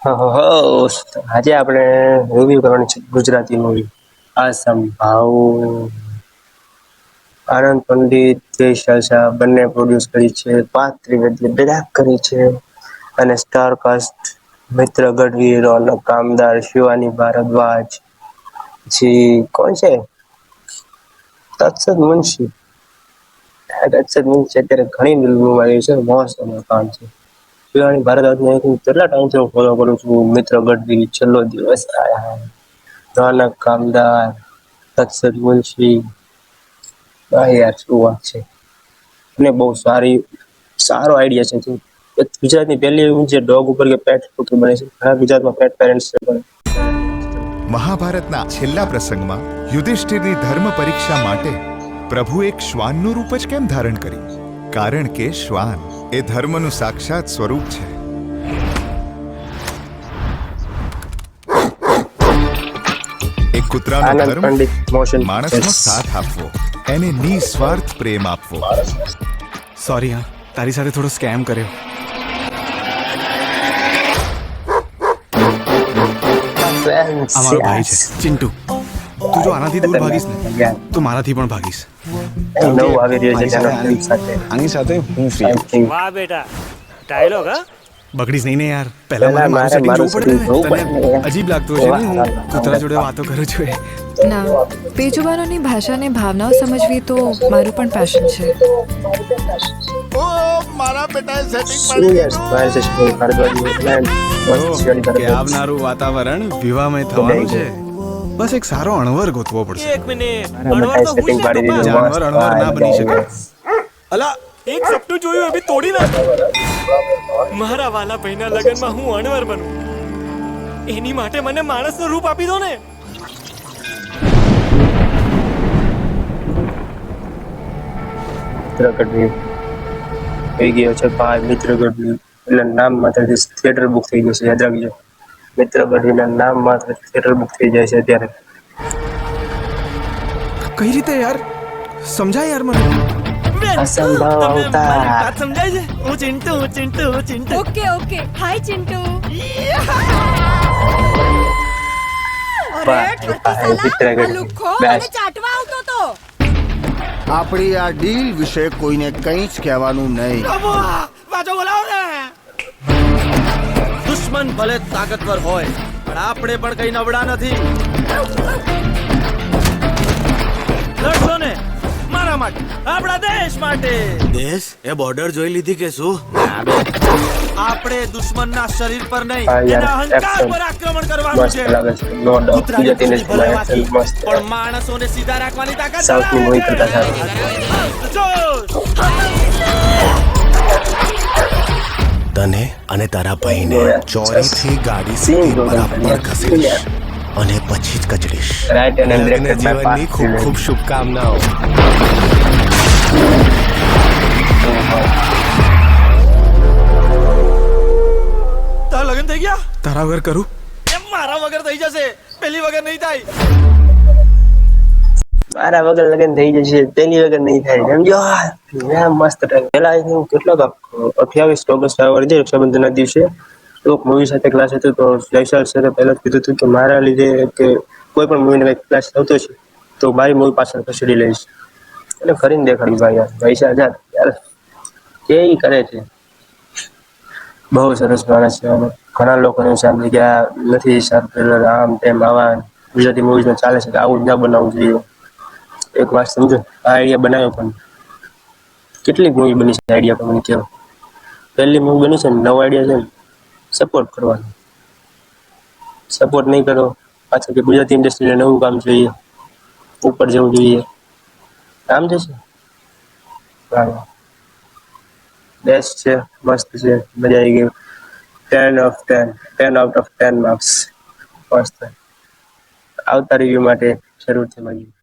આજે આપણે રિવ્યુ કરવાની છે ગુજરાતી મૂવી આસમ ભાવ. આનંદ પંડિત, જય શાહ બંને પ્રોડ્યુસ કરી છે. પાર્થ ત્રિવેદી ડિરેક્ટ કરી છે અને સ્ટાર કાસ્ટ મિત્ર ગઢવી, રોનક કામદાર, શિવાની ભારદ્વાજ, પછી કોણ છે તત્સદ મુનશી. તત્સદ મુનશી અત્યારે ઘણી ફિલ્મોમાં આવી છે. મસ્ત કામ છે. શિવાની ભારદ્વાજને કેટલા ટાઈમથી હું ફોલો કરું છું. મિત્ર ગઢવી, છેલ્લો દિવસ આયા, રોનક કામદાર, તત્સદ મુનશી. હા યાર શું વાત છે. અને બહુ સારો આઈડિયા છે. ગુજરાતની પહેલી જે ડોગ ઉપર કે પેટ ઉપર બને છે. ઘણા ગુજરાતમાં પેટ પેરેન્ટ્સ છે પણ મહાભારતના છેલ્લા પ્રસંગમાં યુધિષ્ઠિરની ધર્મ પરીક્ષા માટે પ્રભુ એક શ્વાનનું રૂપ જ કેમ ધારણ કર્યું? કારણ કે શ્વાન એ ધર્મનું સાક્ષાત સ્વરૂપ છે. એક કૂતરાનો આનંદ ધર્મ પંડિત મોશન માણસનો સાથ આપવો, એને નિસ્વાર્થ પ્રેમ આપવો. સોરી હા, તારી સાથે થોડો સ્કેમ કર્યો. આ મારો ભાઈ છે ચિંટુ. તું જો આનાથી દૂર ભાગીશ ને તો મારાથી પણ ભાગીશ. નવું આવી રહ્યું છે તેના ફિલ્મ સાથે આની સાથે હું ફ્રી આઈ થિંક વાહ બેટા ડાયલોગ હા બગડીશ નહીં ને યાર. પહેલા મારે મારું સેટિંગ જોવું પડે ને. તને અજીબ લાગતું હશે ને હું કૂતરા જોડે વાતો કરું છું એ. ના, બેજુબાનોની ભાષાને ભાવનાઓ સમજવી તો મારું પણ પેશન છે. ઓ મારા બેટાએ સેટિંગ શું યાર સ્માઈલ છે શિવાની ભારદ્વાજની એટલે મસ્ત શિવાની કે ભારદ્વાજ. આવનારું વાતાવરણ વિવાહમય થવાનું છે. બસ એક સારો અણવર ગોતવો પડશે. એક મિનિટ મારા અણવર તો સેટિંગ હું છે પાડી દીધું. ટૂંકા. જાનવર અણવર ના બની શકે. અલા એક સપનું જોયું અભી તોડી નાખ. મારા વાલા ભાઈના લગનમાં હું અણવર બનું એની માટે મને માણસનું રૂપ આપી દો ને. મિત્ર ગઢવી થઈ ગયો છે ભાઈ. મિત્ર ગઢવી એટલે નામ માત્રથી થિયેટર બુક થઈ ગયું છે. યાદ રાખજો, મિત્ર ગઢવીના નામ માત્ર થિયેટર બુક થઈ જાય છે અત્યારે. કઈ રીતે યાર? સમજાય યાર મને. અસંભવ તમને અવતાર. મારી વાત સમજાય છે? હું ચિંટુ હું ચિંટુ હું ચિંટુ. ઓકે ઓકે, હાય ચિંટુ. મિત્ર ગઢવી બેસ્ટ. ચાટવા આવતો તો. આપણી આ ડીલ વિશે કોઈને કંઈ જ કહેવાનું નહીં. પાછો બોલાવો ને. દુશ્મન ભલે તાકાતવર હોય પણ આપણે પણ કઈ નબળા નથી. લડશો ને મારા માટે, આપણા દેશ માટે. દેશ એ બોર્ડર જોઈ લીધી કે શું? આપણે દુશ્મનના શરીર પર નહીં હા યાર, એના અહંકાર action પર આક્રમણ કરવાનું મસ્ત છે. લાગે છે. નો ડાઉટ કૂતરાની ગુજરાતી પૂંછડી ભલે ઇન્ડસ્ટ્રીમાં વાંકી, action મસ્ત. પણ માણસોને સીધા રાખવાની તાકાત સાઉથની મૂવી કરતા સારું. જોશ. તને અને તારા ભાઈને ચોરીથી ગાડી Scene સુધી જોરદાર બરાબર છે. ઘસેડીશ અને પછી જ કચડીશ. Right and લગ્ન directed by જીવનની Parth ખૂબ ખૂબ Triveди. શુભકામનાઓ. તારા લગ્ન થઈ ગયા? તારા વગર કરું? એમ મારા વગર થઈ જશે, પેલી વગર નહીં થાય. મારા વગર લગ્ન થઈ જશે, તેની વગર નહીં થાય. સમજો મસ્ત ટાઈમ પેલા આઈ થિંક કેટલો 28 ઓગસ્ટ આવે છે રક્ષાબંધનના દિવસે એક મૂવી સાથે ક્લાસ હતો. તો જયસાલ સરે પહેલા જ કીધું હતું કે મારા લીધે કે કોઈ પણ મૂવીનો કંઈક ક્લાસ આવતો છે તો મારી મૂવી પાછળ ખસેડી લઈશ. એટલે કરીને દેખાડ્યું ભાઈ યાર. પૈસા હજાર યાર કે ઈ કરે છે. બહુ સરસ માણસ છે. અને ઘણા લોકોને સાંભળી ગયા નથી સારું ટ્રેલર આમ તેમ આવા ગુજરાતી મૂવીઝમાં ચાલે છે કે આવું જ ના બનાવવું જોઈએ. એક વાત સમજો, આ આઈડિયા બનાવ્યો પણ કેટલીક મૂવી બની છે આઈડિયા પણ મને કહો. પહેલી મૂવી બની છે ને નવો આઈડિયા છે ને સપોર્ટ કરવાનો. સપોર્ટ નહીં કરો પાછળ કે ગુજરાતી ઇન્ડસ્ટ્રીને નવું કામ જોઈએ, ઉપર જવું જોઈએ, કામ જશે. હા બેસ્ટ છે, મસ્ત છે, મજા આવી ગઈ. 10 ઓફ 10, 10 આઉટ ઓફ 10 માર્ક્સ. મસ્ત. આવતા રિવ્યુ માટે જરૂરથી મળીએ.